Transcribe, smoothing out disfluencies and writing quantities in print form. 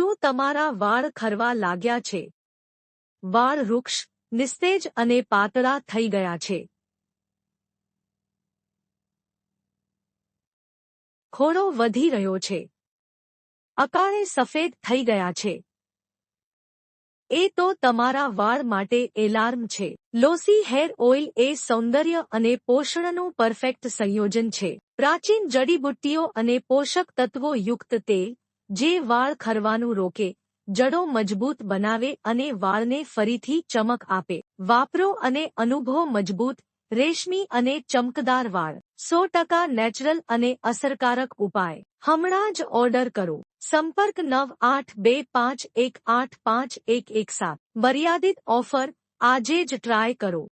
શું તમારા વાળ ખરવા લાગ્યા છે? વાળ વૃક્ષ, નિસ્તેજ અને પાતળા થઈ ગયા છે. ખોડો વધી રહ્યો છે. અકાળે સફેદ થઈ ગયા છે. એ તો તમારા વાળ માટે એલાર્મ છે. લોસી હેર ઓઇલ એ સૌંદર્ય અને પોષણનું પરફેક્ટ સંયોજન છે. પ્રાચીન જડીબુટ્ટીઓ અને પોષક તત્વો યુક્ત તેલ, જે વાળ ખરવાનું રોકે, જડો મજબૂત બનાવે અને વાળને ફરીથી ચમક આપે. વાપરો અને અનુભવો મજબૂત, રેશમી અને ચમકદાર વાળ. 100% નેચરલ અને અસરકારક ઉપાય. હમણાં જ ઓર્ડર કરો. સંપર્ક 9825185117. મર્યાદિત ઓફર, આજે જ ટ્રાય કરો.